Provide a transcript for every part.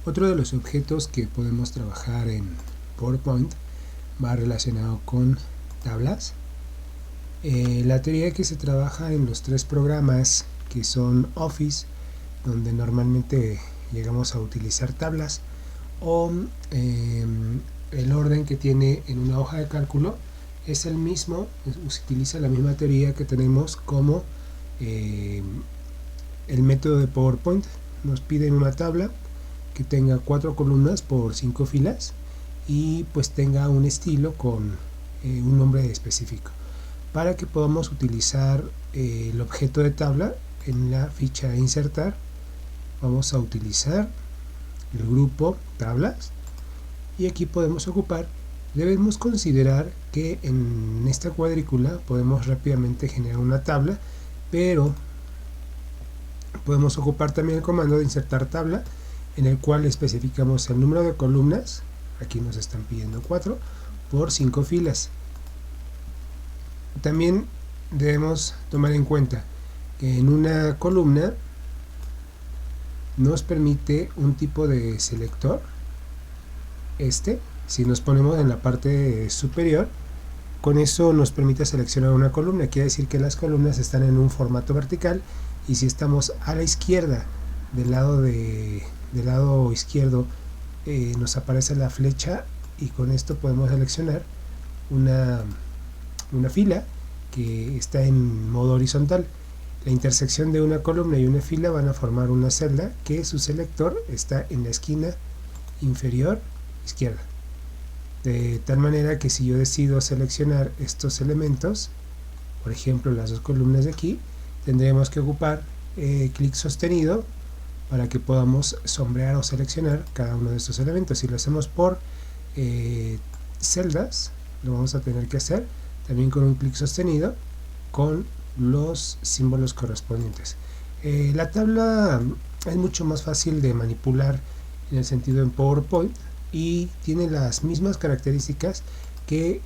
Otro de los objetos que podemos trabajar en PowerPoint va relacionado con tablas. La teoría que se trabaja en los tres programas que son Office, donde normalmente llegamos a utilizar tablas, o el orden que tiene en una hoja de cálculo es el mismo, se utiliza la misma teoría que tenemos como el método de PowerPoint. Nos piden una tabla que tenga 4 columnas por 5 filas y pues tenga un estilo con un nombre específico. Para que podamos utilizar el objeto de tabla en la ficha insertar, vamos a utilizar el grupo tablas y aquí podemos ocupar. Debemos considerar que en esta cuadrícula podemos rápidamente generar una tabla, pero podemos ocupar también el comando de insertar tabla, en el cual especificamos el número de columnas. Aquí nos están pidiendo 4 por 5 filas. También debemos tomar en cuenta que en una columna nos permite un tipo de selector. Si nos ponemos en la parte superior, con eso nos permite seleccionar una columna. Quiere decir que las columnas están en un formato vertical, y si estamos a la izquierda, del lado izquierdo, nos aparece la flecha, y con esto podemos seleccionar una fila que está en modo horizontal. La intersección de una columna y una fila van a formar una celda que su selector está en la esquina inferior izquierda. De tal manera que si yo decido seleccionar estos elementos, por ejemplo las dos columnas de aquí, tendremos que ocupar clic sostenido para que podamos sombrear o seleccionar cada uno de estos elementos. Si lo hacemos por celdas, lo vamos a tener que hacer también con un clic sostenido con los símbolos correspondientes. La tabla es mucho más fácil de manipular en el sentido en PowerPoint, y tiene las mismas características que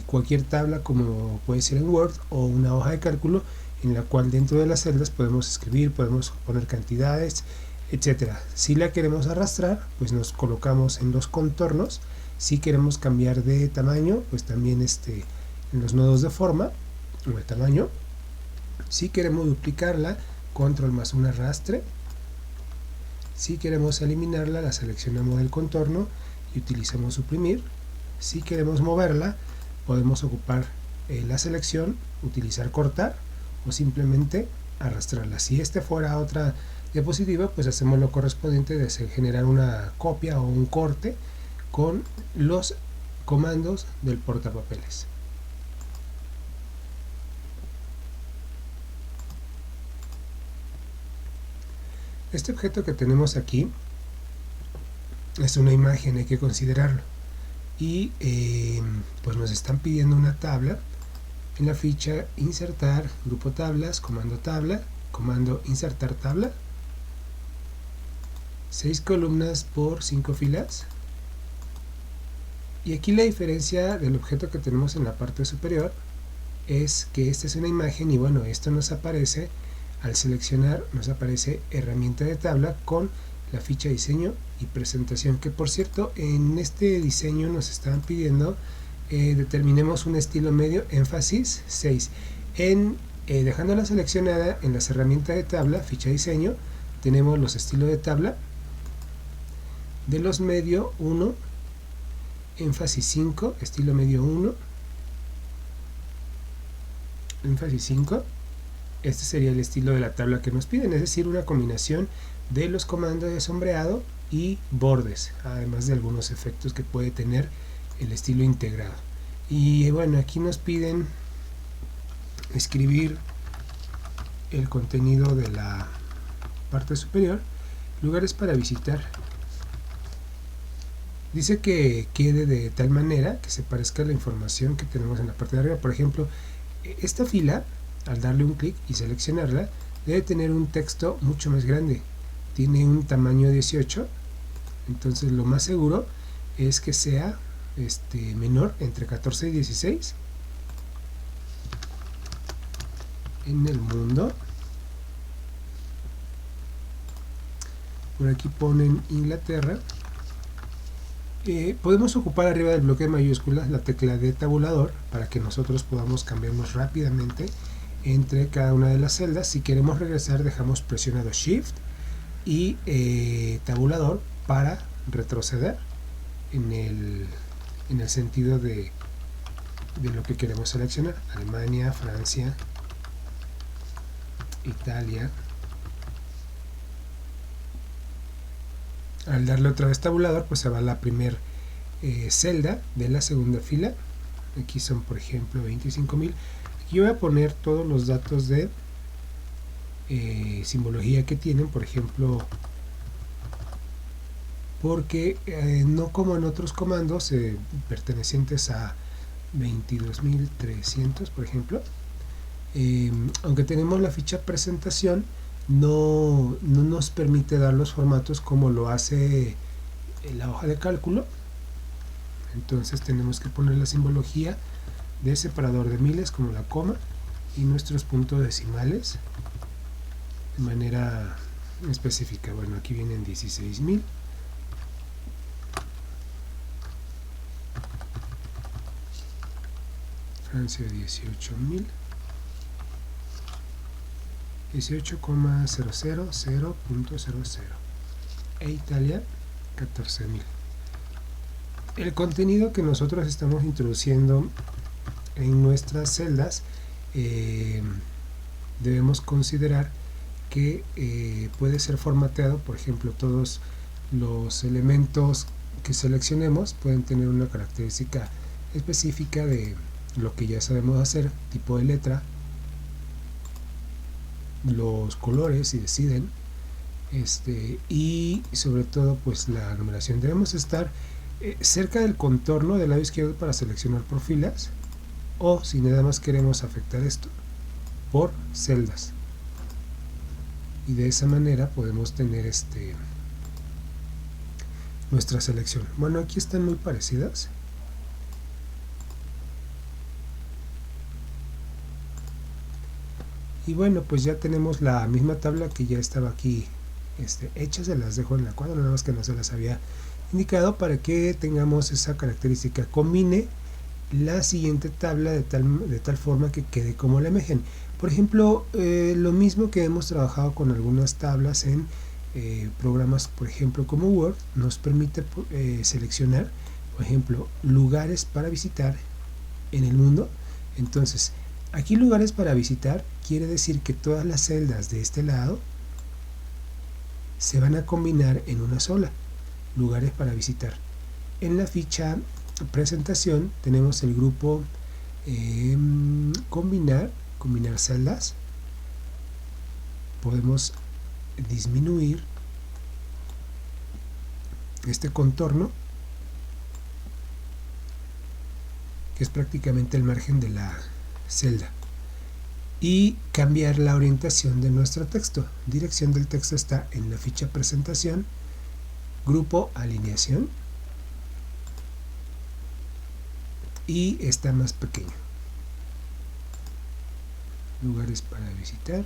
cualquier tabla, como puede ser en Word o una hoja de cálculo, en la cual dentro de las celdas podemos escribir, podemos poner cantidades, etcétera. Si la queremos arrastrar, pues nos colocamos en los contornos. Si queremos cambiar de tamaño, pues también en los nodos de forma o de tamaño. Si queremos duplicarla, control más un arrastre. Si queremos eliminarla, la seleccionamos del contorno y utilizamos suprimir. Si queremos moverla, podemos ocupar la selección, utilizar cortar, o simplemente arrastrarla. Si fuera otra diapositiva, pues hacemos lo correspondiente de generar una copia o un corte con los comandos del portapapeles. Este objeto que tenemos aquí es una imagen, hay que considerarlo, y pues nos están pidiendo una tabla. En la ficha insertar, grupo tablas, comando insertar tabla, 6 columnas por 5 filas. Y aquí la diferencia del objeto que tenemos en la parte superior es que esta es una imagen, y bueno, esto nos aparece al seleccionar, nos aparece herramienta de tabla con la ficha diseño y presentación, que por cierto en este diseño nos están pidiendo determinemos un estilo medio, énfasis 6. Dejándola seleccionada en las herramientas de tabla, ficha diseño, tenemos los estilos de tabla. De los medio 1, énfasis 5, estilo medio 1, énfasis 5. Este sería el estilo de la tabla que nos piden, es decir, una combinación de los comandos de sombreado y bordes, además de algunos efectos que puede tener el estilo integrado. Y bueno, aquí nos piden escribir el contenido de la parte superior, lugares para visitar. Dice que quede de tal manera que se parezca a la información que tenemos en la parte de arriba. Por ejemplo, esta fila, al darle un clic y seleccionarla, debe tener un texto mucho más grande. Tiene un tamaño 18, entonces lo más seguro es que sea menor, entre 14 y 16. En el mundo por aquí ponen Inglaterra. Podemos ocupar arriba del bloque de mayúsculas la tecla de tabulador para que nosotros podamos cambiarnos rápidamente entre cada una de las celdas. Si queremos regresar, dejamos presionado Shift y tabulador para retroceder en el sentido de lo que queremos seleccionar: Alemania, Francia, Italia. Al darle otra vez tabulador, pues se va a la primera celda de la segunda fila. Aquí son, por ejemplo, 25.000. Aquí voy a poner todos los datos de simbología que tienen, por ejemplo, porque no como en otros comandos pertenecientes a 22.300, por ejemplo, aunque tenemos la ficha presentación, no nos permite dar los formatos como lo hace la hoja de cálculo. Entonces tenemos que poner la simbología de separador de miles, como la coma, y nuestros puntos decimales de manera específica. Bueno, aquí vienen 16.000. Francia 18.000. 18,000.00 e Italia 14.000. El contenido que nosotros estamos introduciendo en nuestras celdas, debemos considerar que puede ser formateado. Por ejemplo, todos los elementos que seleccionemos pueden tener una característica específica de lo que ya sabemos hacer: tipo de letra, los colores si deciden, y sobre todo pues la numeración. Debemos estar cerca del contorno del lado izquierdo para seleccionar por filas, o si nada más queremos afectar esto, por celdas, y de esa manera podemos tener nuestra selección. Bueno, aquí están muy parecidas. Y bueno, pues ya tenemos la misma tabla que ya estaba aquí hecha. Se las dejo en la cuadra, nada más que no se las había indicado para que tengamos esa característica. Combine la siguiente tabla de tal forma que quede como la imagen. Por ejemplo, lo mismo que hemos trabajado con algunas tablas en programas, por ejemplo, como Word, nos permite seleccionar, por ejemplo, lugares para visitar en el mundo. Entonces, aquí lugares para visitar quiere decir que todas las celdas de este lado se van a combinar en una sola: lugares para visitar. En la ficha presentación tenemos el grupo combinar celdas. Podemos disminuir este contorno, que es prácticamente el margen de la celda, y cambiar la orientación de nuestro texto. Dirección del texto está en la ficha presentación, grupo alineación, y está más pequeño. Lugares para visitar.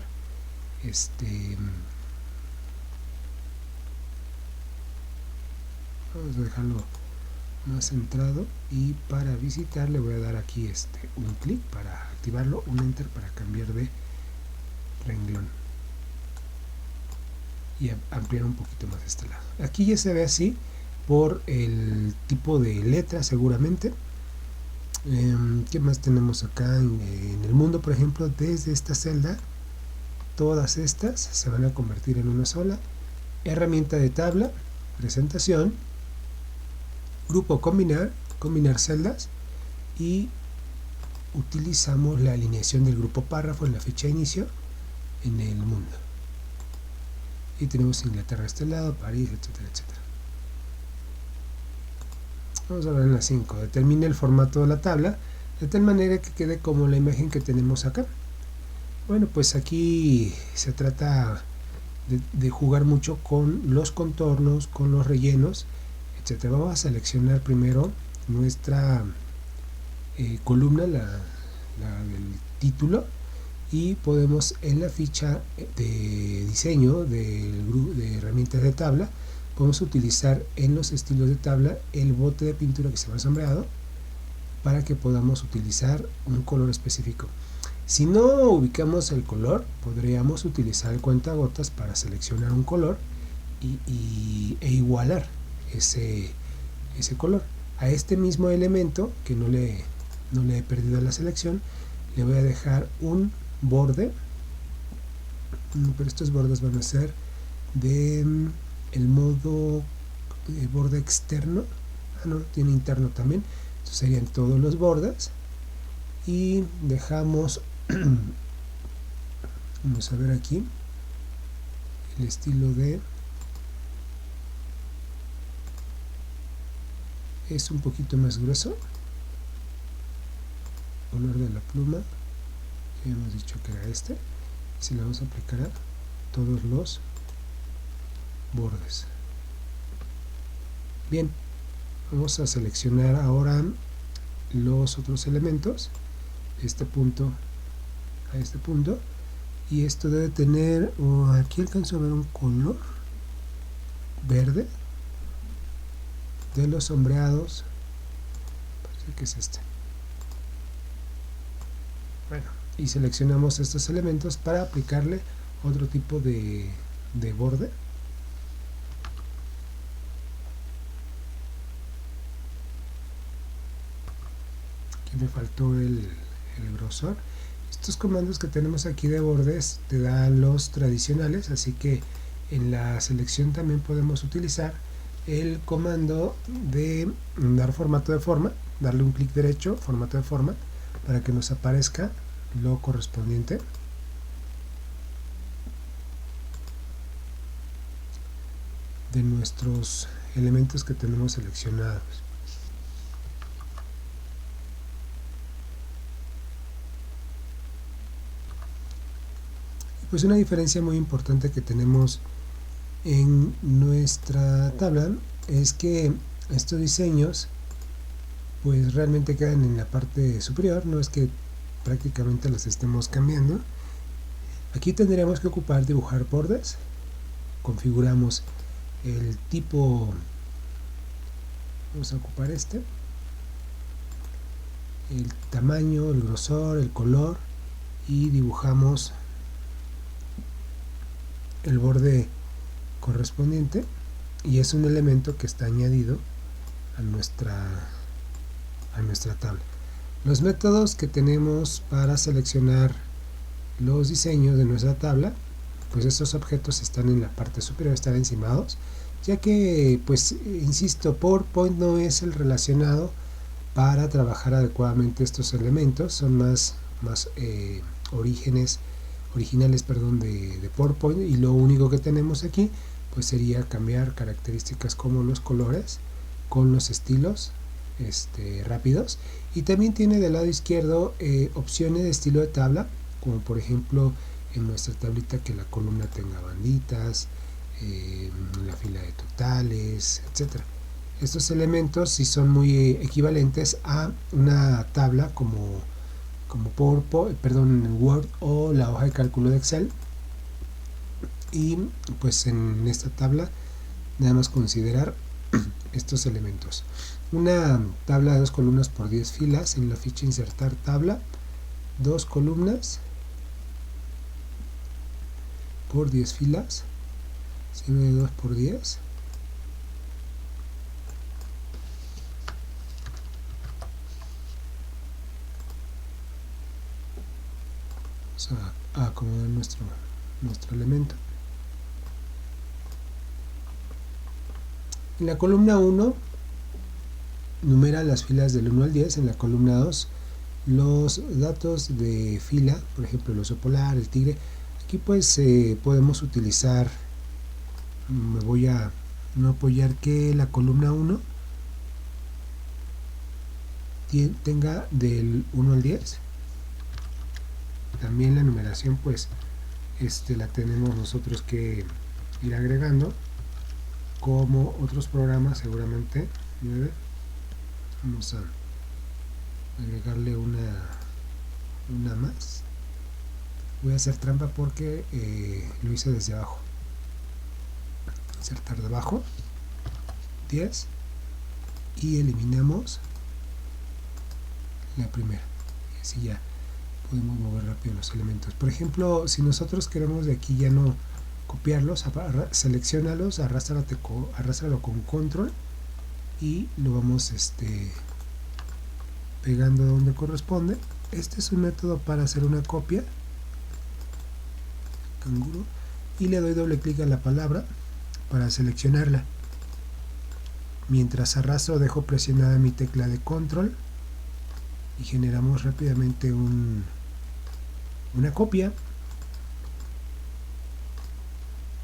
Vamos a dejarlo más centrado, y para visitar le voy a dar aquí un clic para activarlo, un enter para cambiar de renglón y ampliar un poquito más este lado. Aquí ya se ve así por el tipo de letra seguramente. ¿Qué más tenemos acá en el mundo? Por ejemplo, desde esta celda todas estas se van a convertir en una sola. Herramienta de tabla, presentación, grupo combinar celdas, y utilizamos la alineación del grupo párrafo en la fecha de inicio en el mundo. Y tenemos Inglaterra a este lado, París, etcétera, etcétera. Vamos a ver en la 5. Determine el formato de la tabla de tal manera que quede como la imagen que tenemos acá. Bueno, pues aquí se trata de jugar mucho con los contornos, con los rellenos, etcétera. Vamos a seleccionar primero nuestra columna, la del título, y podemos en la ficha de diseño de herramientas de tabla, podemos utilizar en los estilos de tabla el bote de pintura que se llama sombreado para que podamos utilizar un color específico. Si no ubicamos el color, podríamos utilizar el cuentagotas para seleccionar un color e igualar ese color. A este mismo elemento, que no le he perdido la selección, le voy a dejar un borde, pero estos bordes van a ser de el modo borde externo. No, tiene interno también. Estos serían todos los bordes y dejamos vamos a ver aquí el estilo de es un poquito más grueso, color de la pluma, ya hemos dicho que era este, y se le vamos a aplicar a todos los bordes. Bien, vamos a seleccionar ahora los otros elementos de este punto a este punto, y esto debe tener, aquí alcanzo a ver un color verde de los sombreados, parece que es este. Bueno, y seleccionamos estos elementos para aplicarle otro tipo de borde. Aquí me faltó el grosor. Estos comandos que tenemos aquí de bordes te dan los tradicionales, así que en la selección también podemos utilizar el comando de dar formato de forma, darle un clic derecho, formato de forma, para que nos aparezca lo correspondiente. De nuestros elementos que tenemos seleccionados. Pues una diferencia muy importante que tenemos en nuestra tabla es que estos diseños pues realmente quedan en la parte superior, no es que prácticamente los estemos cambiando. Aquí tendríamos que ocupar dibujar bordes, configuramos el tipo, vamos a ocupar este, el tamaño, el grosor, el color, y dibujamos el borde correspondiente, y es un elemento que está añadido a nuestra tabla. Los métodos que tenemos para seleccionar los diseños de nuestra tabla, pues estos objetos están en la parte superior, están encimados, ya que, pues insisto, PowerPoint no es el relacionado para trabajar adecuadamente estos elementos, son más originales de PowerPoint, y lo único que tenemos aquí pues sería cambiar características como los colores con los estilos rápidos, y también tiene del lado izquierdo opciones de estilo de tabla, como por ejemplo en nuestra tablita que la columna tenga banditas, la fila de totales, etcétera. Estos elementos sí son muy equivalentes a una tabla como PowerPoint, en Word o la hoja de cálculo de Excel, y pues en esta tabla nada más considerar estos elementos. Una tabla de 2 columnas por 10 filas, en la ficha insertar tabla, 2 columnas por 10 filas, signo de 2 por 10, vamos a acomodar nuestro elemento. En la columna 1 numera las filas del 1 al 10, en la columna 2 los datos de fila, por ejemplo el oso polar, el tigre. Aquí pues podemos utilizar, me voy a no apoyar que la columna 1 tenga del 1 al 10. También la numeración pues la tenemos nosotros que ir agregando, como otros programas seguramente. Vamos a agregarle una más, Voy a hacer trampa porque lo hice desde abajo. Insertar de abajo 10 y eliminamos la primera, y así ya podemos mover rápido los elementos. Por ejemplo, si nosotros queremos de aquí ya no copiarlos, seleccionalos, arrástralo con control y lo vamos pegando donde corresponde. Este es un método para hacer una copia, canguro, y le doy doble clic a la palabra para seleccionarla. Mientras arrastro dejo presionada mi tecla de control y generamos rápidamente una copia.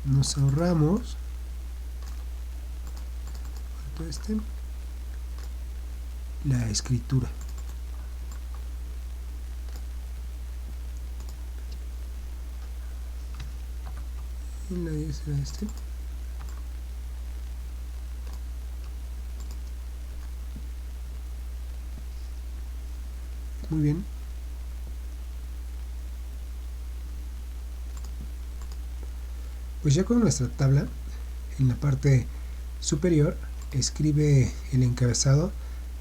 Nos ahorramos la escritura. Y la 10 será Muy bien. Pues ya con nuestra tabla, en la parte superior escribe el encabezado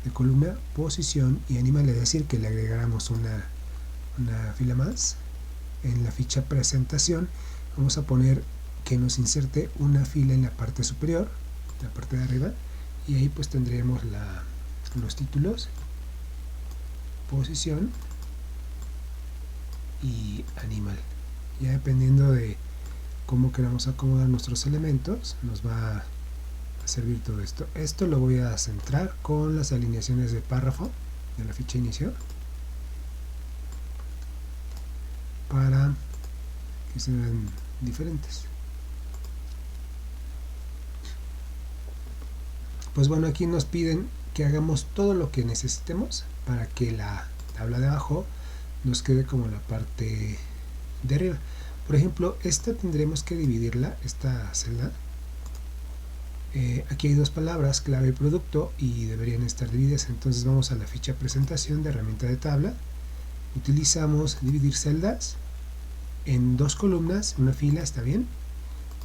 de columna, posición y animal, es decir, que le agregáramos una fila más. En la ficha presentación vamos a poner que nos inserte una fila en la parte superior, la parte de arriba, y ahí pues tendremos los títulos, posición y animal. Ya dependiendo de cómo queramos acomodar nuestros elementos, nos va a servir todo esto. Esto lo voy a centrar con las alineaciones de párrafo de la ficha inicio para que sean diferentes. Pues bueno, aquí nos piden que hagamos todo lo que necesitemos para que la tabla de abajo nos quede como la parte de arriba. Por ejemplo, esta tendremos que dividirla, esta celda. Aquí hay dos palabras, clave y producto, y deberían estar divididas. Entonces vamos a la ficha presentación de herramienta de tabla. Utilizamos dividir celdas en dos columnas, una fila, está bien.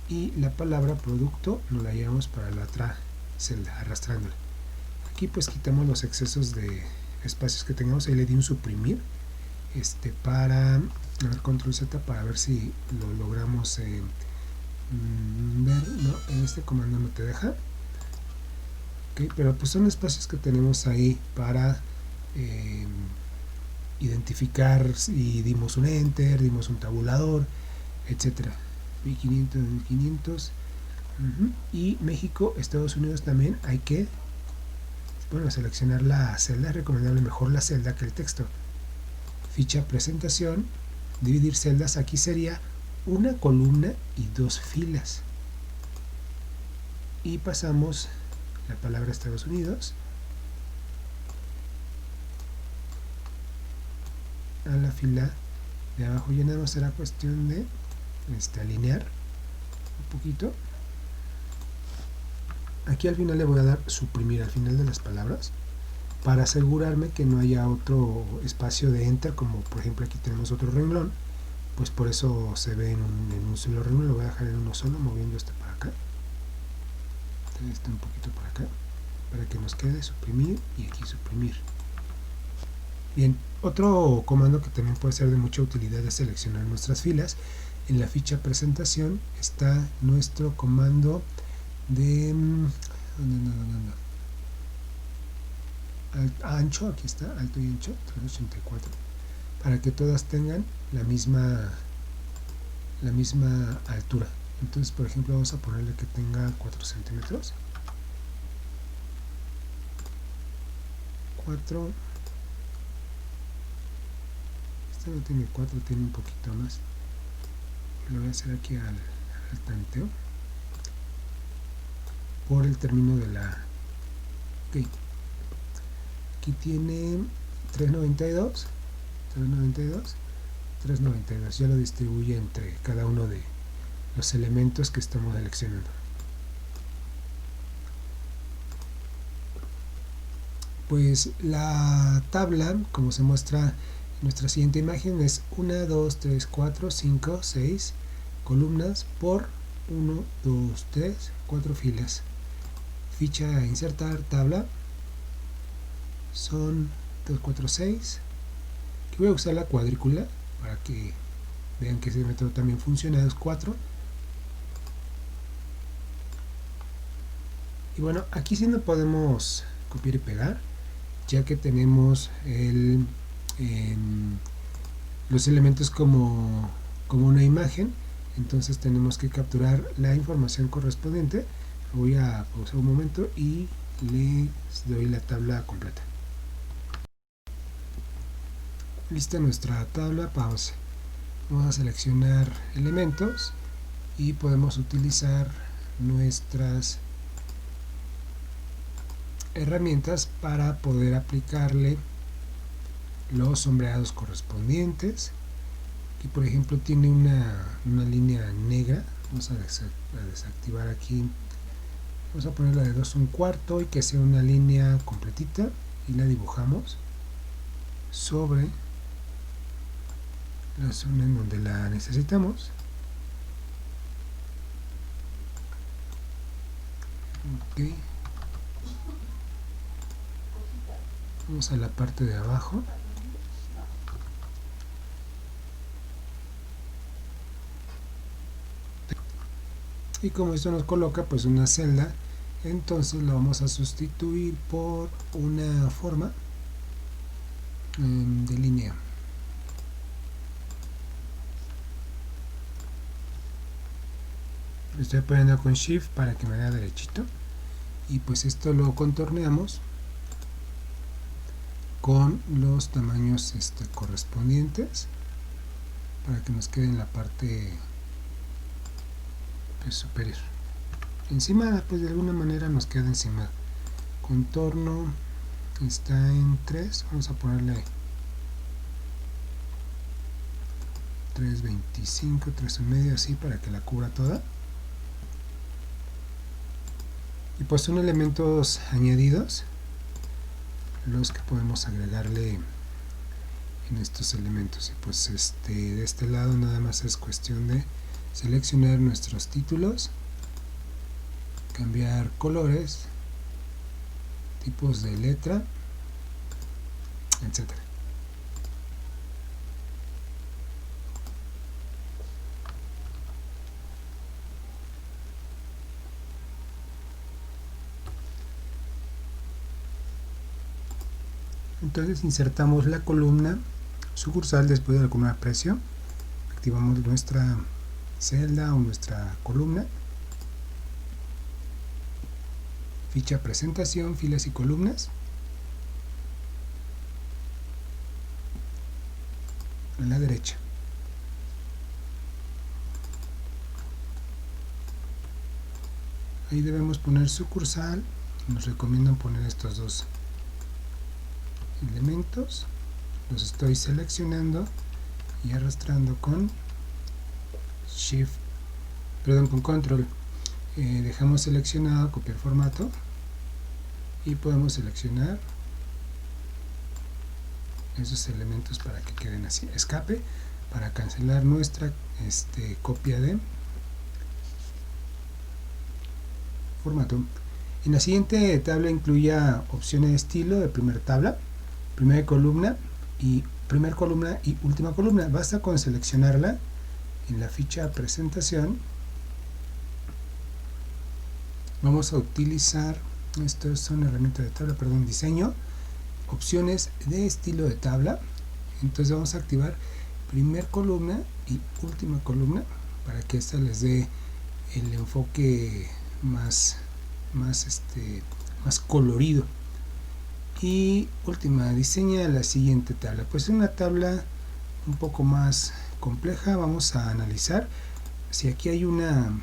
Y la palabra producto nos la llevamos para la otra celda, arrastrándola. Aquí pues quitamos los excesos de espacios que tengamos. Ahí le di un suprimir para dar control Z para ver si lo logramos ver. No, en este comando no te deja. Okay, pero pues son espacios que tenemos ahí para identificar si dimos un enter, dimos un tabulador, etcétera. 1500, 1500. Y México, Estados Unidos también hay que, bueno, seleccionar la celda. Es recomendable mejor la celda que el texto. Ficha presentación, dividir celdas. Aquí sería una columna y dos filas. Y pasamos la palabra Estados Unidos a la fila de abajo. Ya nada más será cuestión de alinear un poquito. Aquí al final le voy a dar suprimir al final de las palabras para asegurarme que no haya otro espacio de enter, como por ejemplo aquí tenemos otro renglón, pues por eso se ve en un solo renglón. Lo voy a dejar en uno solo, moviendo este para acá, este un poquito para acá, para que nos quede suprimir y aquí suprimir. Bien, otro comando que también puede ser de mucha utilidad es seleccionar nuestras filas. En la ficha presentación está nuestro comando de ancho, aquí está, alto y ancho, 384, para que todas tengan la misma altura. Entonces, por ejemplo, vamos a ponerle que tenga 4 centímetros. 4. Este no tiene 4, tiene un poquito más. Lo voy a hacer aquí al tanteo por el término de la. Ok. Aquí tiene 392. 392. Ya lo distribuye entre cada uno de los elementos que estamos seleccionando. Pues la tabla, como se muestra Nuestra siguiente imagen es 1, 2, 3, 4, 5, 6 columnas por 1, 2, 3, 4 filas. Ficha insertar tabla son 2, 4, 6. Aquí voy a usar la cuadrícula para que vean que ese método también funciona. Es 4. Y bueno, aquí sí no podemos copiar y pegar, ya que tenemos los elementos como una imagen. Entonces tenemos que capturar la información correspondiente. Voy a pausar un momento y les doy la tabla completa. Lista nuestra tabla, pausa. Vamos a seleccionar elementos y podemos utilizar nuestras herramientas para poder aplicarle los sombreados correspondientes. Aquí por ejemplo tiene una línea negra. Vamos a desactivar aquí. Vamos a ponerla de 2 1/4 y que sea una línea completita, y la dibujamos sobre la zona en donde la necesitamos. Okay. Vamos a la parte de abajo. Y como esto nos coloca pues una celda, entonces lo vamos a sustituir por una forma de línea. Lo estoy poniendo con Shift para que me haga derechito, y pues esto lo contorneamos con los tamaños correspondientes para que nos quede en la parte superior. Encima, pues de alguna manera nos queda encima. Contorno está en 3, vamos a ponerle 3.25, 3.5, así para que la cubra toda. Y pues son elementos añadidos los que podemos agregarle en estos elementos. Y pues de este lado nada más es cuestión de seleccionar nuestros títulos, cambiar colores, tipos de letra, etcétera. Entonces insertamos la columna sucursal después de la columna precio, activamos nuestra celda o nuestra columna, ficha presentación, filas y columnas, a la derecha. Ahí debemos poner sucursal. Nos recomiendan poner estos dos elementos. Los estoy seleccionando y arrastrando con con control. Dejamos seleccionado copiar formato y podemos seleccionar esos elementos para que queden así. Escape para cancelar nuestra copia de formato. En la siguiente tabla incluya opciones de estilo de primera tabla, primera columna y última columna. Basta con seleccionarla en la ficha presentación. Vamos a utilizar, estas son herramientas de tabla, diseño, opciones de estilo de tabla. Entonces vamos a activar primer columna y última columna para que esta les dé el enfoque más colorido. Y última, diseña la siguiente tabla. Pues una tabla un poco más compleja. Vamos a analizar si aquí hay una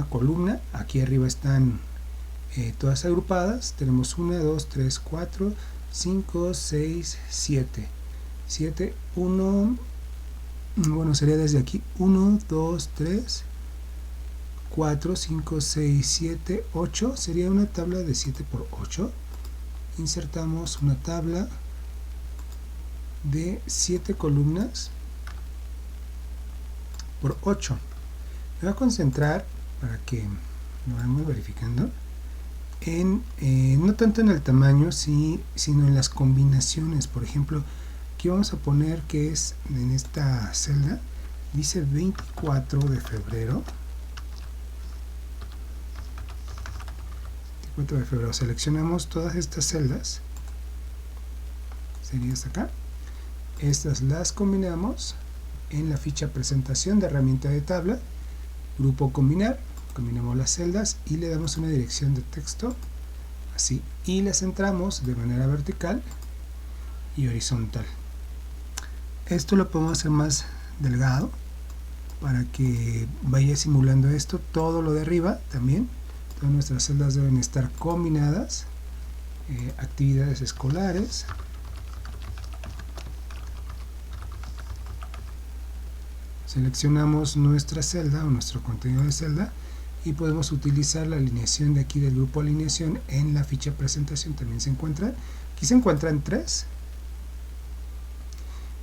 columna, aquí arriba están todas agrupadas. Tenemos 1, 2, 3, 4, 5, 6, 7. 1, bueno, sería desde aquí 1, 2, 3, 4, 5, 6, 7, 8. Sería una tabla de 7 por 8. Insertamos una tabla de 7 columnas por 8. Me voy a concentrar, para que lo vayamos verificando, no tanto en el tamaño, sino en las combinaciones. Por ejemplo, aquí vamos a poner que es en esta celda, dice 24 de febrero. 24 de febrero. Seleccionamos todas estas celdas. Sería hasta acá. Estas las combinamos en la ficha presentación de herramienta de tabla. Grupo combinar. Combinamos las celdas y le damos una dirección de texto. Así. Y las centramos de manera vertical y horizontal. Esto lo podemos hacer más delgado para que vaya simulando esto. Todo lo de arriba también. Todas nuestras celdas deben estar combinadas. Actividades escolares. Seleccionamos nuestra celda o nuestro contenido de celda y podemos utilizar la alineación de aquí del grupo alineación en la ficha presentación. También se encuentra. Aquí se encuentran 3.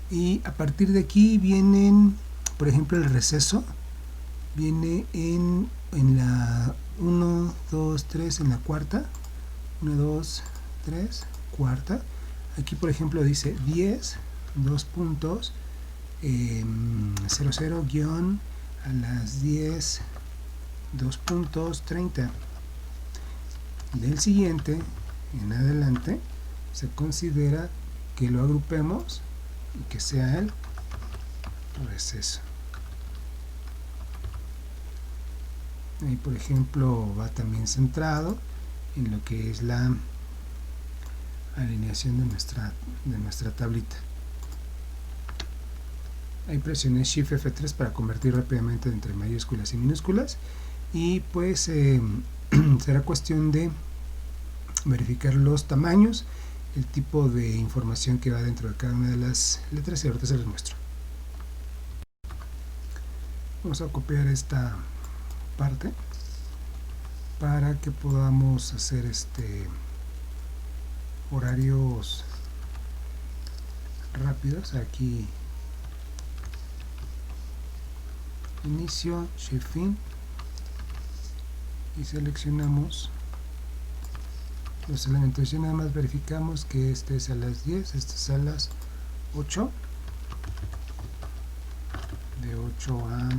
Y a partir de aquí vienen, por ejemplo, el receso. Viene en la 1, 2, 3, en la cuarta. 1, 2, 3, cuarta. Aquí, por ejemplo, dice 10, 2 puntos, 00 guión a las 10, 2 puntos, 30. Del siguiente en adelante se considera que lo agrupemos y que sea el receso. Ahí, por ejemplo, va también centrado en lo que es la alineación de nuestra tablita. Ahí presioné Shift F3 para convertir rápidamente entre mayúsculas y minúsculas, y pues será cuestión de verificar los tamaños, el tipo de información que va dentro de cada una de las letras, y ahorita se los muestro. Vamos a copiar esta parte para que podamos hacer horarios rápidos. Aquí inicio, Shift fin, y seleccionamos los elementos y nada más verificamos que este es a las 10, este es a las 8, de 8 a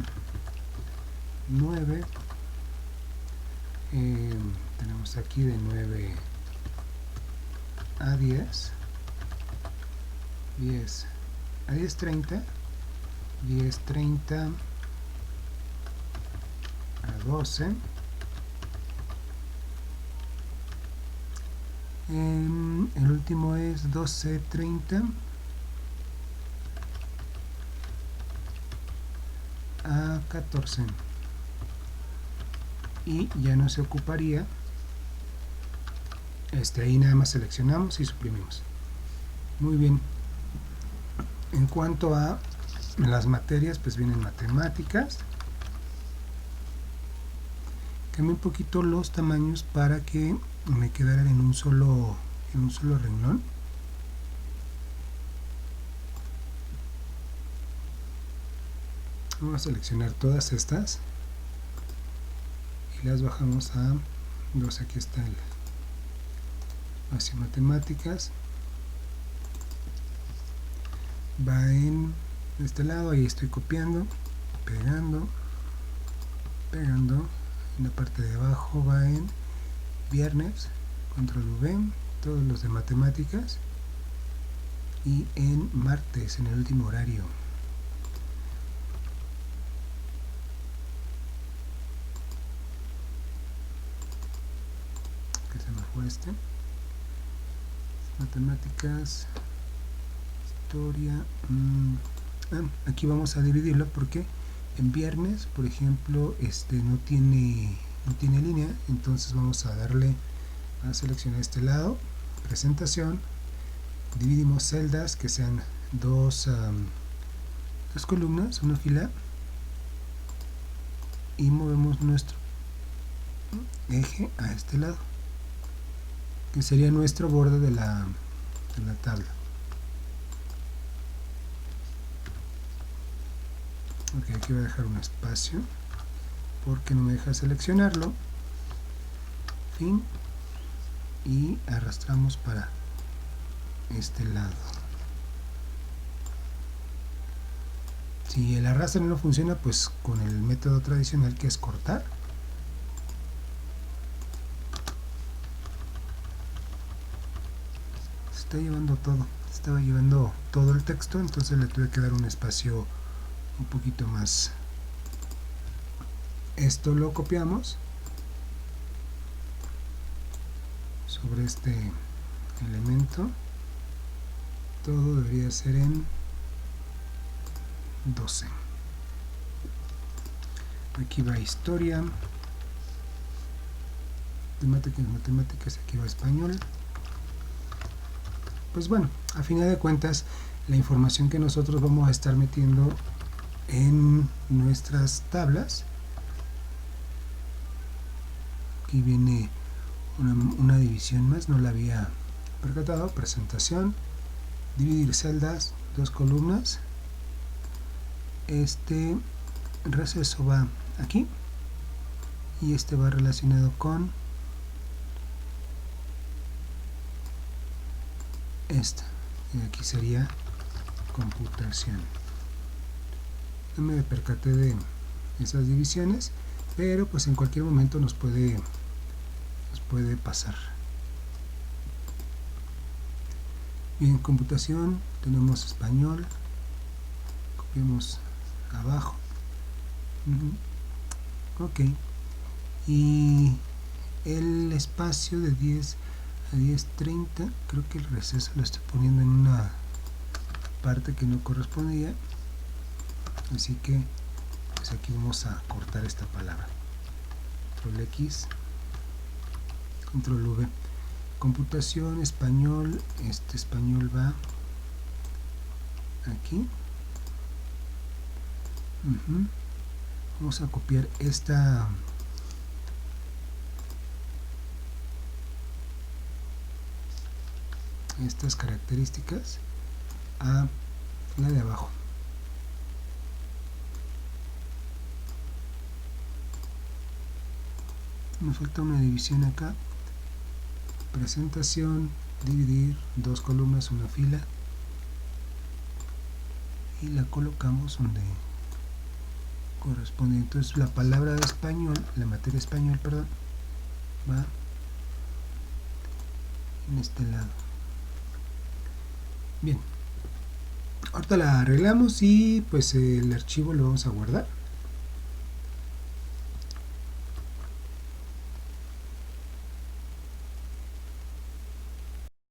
9, tenemos aquí de 9 a 10, 10 a 10:30, 10:30 a 12, el último es 12:30 a 14, y ya no se ocuparía ahí nada más seleccionamos y suprimimos. Muy bien. En cuanto a las materias, pues vienen matemáticas. Cambié un poquito los tamaños para que me quedaran en un solo renglón. Vamos a seleccionar todas estas y las bajamos a 2. Aquí está el hacia matemáticas. Va en este lado, ahí estoy copiando, pegando. En la parte de abajo va en viernes, control V, todos los de matemáticas, y en martes, en el último horario. Que se me fue matemáticas, historia. Aquí vamos a dividirlo porque en viernes, por ejemplo, no tiene línea, entonces vamos a darle a seleccionar este lado, presentación, dividimos celdas que sean dos columnas, una fila, y movemos nuestro eje a este lado, que sería nuestro borde de la tabla. aquí voy a dejar un espacio porque no me deja seleccionarlo. Fin, y arrastramos para este lado. Si el arrastre no funciona, pues con el método tradicional, que es cortar, se estaba llevando todo el texto, entonces le tuve que dar un espacio un poquito más. Esto lo copiamos sobre este elemento. Todo debería ser en 12. Aquí va historia, temáticas, matemáticas, aquí va español. Pues bueno, a final de cuentas, la información que nosotros vamos a estar metiendo en nuestras tablas, aquí viene una división más, no la había percatado. Presentación, dividir celdas, 2 columnas. Este receso va aquí y este va relacionado con esta, y aquí sería computación. No me percaté de esas divisiones, pero pues en cualquier momento nos puede pasar. Bien, computación, tenemos español, copiamos abajo. Ok, y el espacio de 10 a 10:30, creo que el receso lo estoy poniendo en una parte que no correspondía, así que pues aquí vamos a cortar esta palabra. Control X, Control V. Computación, español, este español va aquí. Vamos a copiar estas características a la de abajo. Me falta una división acá. Presentación, dividir, 2 columnas, una fila, y la colocamos donde corresponde. Entonces la palabra de español, la materia español, perdón, va en este lado. Bien, ahorita la arreglamos y pues el archivo lo vamos a guardar.